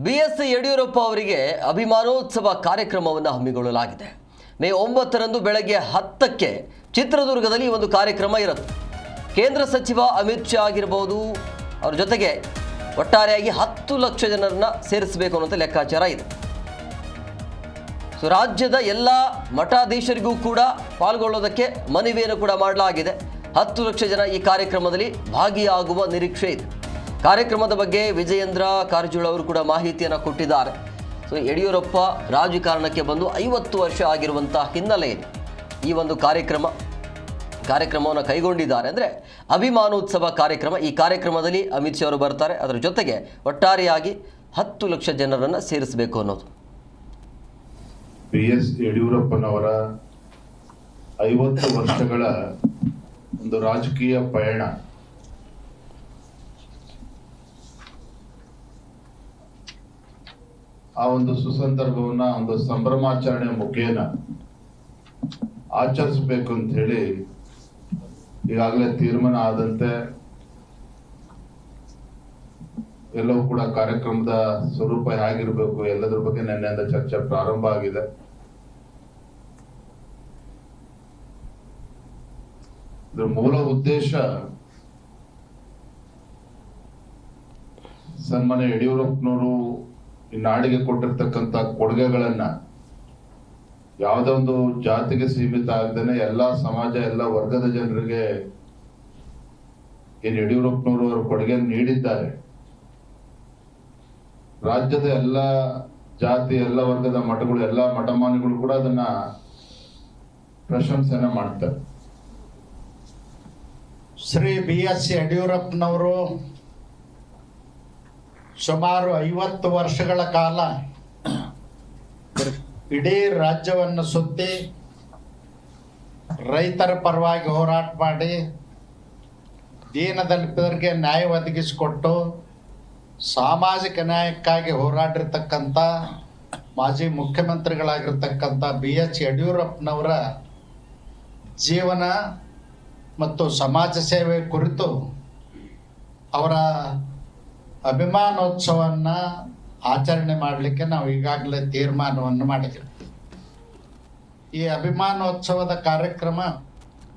BS Yediyurappa ಅವರಿಗೆ ಅಭಿಮಾನೋತ್ಸವ ಕಾರ್ಯಕ್ರಮವನ್ನು ಹಮ್ಮಿಕೊಳ್ಳಲಾಗಿದೆ. ಮೇ 9ರಂದು ಬೆಳಗ್ಗೆ 10ಕ್ಕೆ ಚಿತ್ರದುರ್ಗದಲ್ಲಿ ಒಂದು ಕಾರ್ಯಕ್ರಮ ಇರುತ್ತೆ. ಕೇಂದ್ರ ಸಚಿವ ಅಮಿತ್ ಶಾ ಆಗಿರಬಹುದು, ಅವರ ಜೊತೆಗೆ ಒಟ್ಟಾರೆಯಾಗಿ 10 ಲಕ್ಷ ಜನರನ್ನ ಸೇರಿಸಬೇಕು ಅನ್ನುವಂಥ ಲೆಕ್ಕಾಚಾರ ಇದೆ. ಸೊ ರಾಜ್ಯದ ಎಲ್ಲ ಮಠಾಧೀಶರಿಗೂ ಕೂಡ ಪಾಲ್ಗೊಳ್ಳೋದಕ್ಕೆ ಮನವಿಯನ್ನು ಕೂಡ ಮಾಡಲಾಗಿದೆ. 10 ಲಕ್ಷ ಜನ ಈ ಕಾರ್ಯಕ್ರಮದಲ್ಲಿ ಭಾಗಿಯಾಗುವ ನಿರೀಕ್ಷೆ ಇದೆ. ಕಾರ್ಯಕ್ರಮದ ಬಗ್ಗೆ ವಿಜಯೇಂದ್ರ ಕಾರಜೋಳ ಅವರು ಕೂಡ ಮಾಹಿತಿಯನ್ನು ಕೊಟ್ಟಿದ್ದಾರೆ. ಸೊ ಯಡಿಯೂರಪ್ಪ ರಾಜಕಾರಣಕ್ಕೆ ಬಂದು 50 ವರ್ಷ ಆಗಿರುವಂಥ ಹಿನ್ನೆಲೆಯಲ್ಲಿ ಈ ಒಂದು ಕಾರ್ಯಕ್ರಮವನ್ನು ಕೈಗೊಂಡಿದ್ದಾರೆ. ಅಂದರೆ ಅಭಿಮಾನೋತ್ಸವ ಕಾರ್ಯಕ್ರಮ. ಈ ಕಾರ್ಯಕ್ರಮದಲ್ಲಿ ಅಮಿತ್ ಶಾ ಅವರು ಬರ್ತಾರೆ. ಅದರ ಜೊತೆಗೆ ಒಟ್ಟಾರೆಯಾಗಿ 10 ಲಕ್ಷ ಜನರನ್ನು ಸೇರಿಸಬೇಕು ಅನ್ನೋದು. BS ಯಡಿಯೂರಪ್ಪನವರ 50 ವರ್ಷಗಳ ಒಂದು ರಾಜಕೀಯ ಪಯಣ ಆ ಒಂದು ಸುಸಂದರ್ಭವನ್ನ ಒಂದು ಸಂಭ್ರಮಾಚರಣೆ ಮುಖೇನ ಆಚರಿಸಬೇಕು ಅಂತ ಹೇಳಿ ಈಗಾಗಲೇ ತೀರ್ಮಾನ ಆದಂತೆ ಎಲ್ಲವೂ ಕೂಡ ಕಾರ್ಯಕ್ರಮದ ಸ್ವರೂಪ ಹೇಗಿರಬೇಕು ಎಲ್ಲದರ ಬಗ್ಗೆ ನಿನ್ನೆಯಿಂದ ಚರ್ಚೆ ಪ್ರಾರಂಭ ಆಗಿದೆ. ಇದರ ಮೂಲ ಉದ್ದೇಶ ಸನ್ಮಾನ್ಯ ಯಡಿಯೂರಪ್ಪನವರು ಈ ನಾಡಿಗೆ ಕೊಟ್ಟಿರ್ತಕ್ಕಂಥ ಕೊಡುಗೆಗಳನ್ನ ಯಾವುದೇ ಒಂದು ಜಾತಿಗೆ ಸೀಮಿತ ಆಗದೇನೆ ಎಲ್ಲಾ ಸಮಾಜ ಎಲ್ಲ ವರ್ಗದ ಜನರಿಗೆ ಏನ್ ಯಡಿಯೂರಪ್ಪನವರು ಅವರು ಕೊಡುಗೆ ನೀಡಿದ್ದಾರೆ. ರಾಜ್ಯದ ಎಲ್ಲ ಜಾತಿ ಎಲ್ಲ ವರ್ಗದ ಮಠಗಳು ಎಲ್ಲ ಮಠಮಾನಿಗಳು ಕೂಡ ಅದನ್ನ ಪ್ರಶಂಸನೆ ಮಾಡ್ತಾರೆ. ಶ್ರೀ BS ಯಡಿಯೂರಪ್ಪನವರು ಸುಮಾರು 50 ವರ್ಷಗಳ ಕಾಲ ಇಡೀ ರಾಜ್ಯವನ್ನು ಸುತ್ತಿ ರೈತರ ಪರವಾಗಿ ಹೋರಾಟ ಮಾಡಿ ದೀನದಲಿತರಿಗೆ ನ್ಯಾಯ ಒದಗಿಸಿಕೊಟ್ಟು ಸಾಮಾಜಿಕ ನ್ಯಾಯಕ್ಕಾಗಿ ಹೋರಾಡಿರ್ತಕ್ಕಂಥ ಮಾಜಿ ಮುಖ್ಯಮಂತ್ರಿಗಳಾಗಿರ್ತಕ್ಕಂಥ BS ಯಡಿಯೂರಪ್ಪನವರ ಜೀವನ ಮತ್ತು ಸಮಾಜ ಸೇವೆ ಕುರಿತು ಅವರ ಅಭಿಮಾನೋತ್ಸವವನ್ನು ಆಚರಣೆ ಮಾಡಲಿಕ್ಕೆ ನಾವು ಈಗಾಗಲೇ ತೀರ್ಮಾನವನ್ನು ಮಾಡಿದ್ದೀವಿ. ಈ ಅಭಿಮಾನೋತ್ಸವದ ಕಾರ್ಯಕ್ರಮ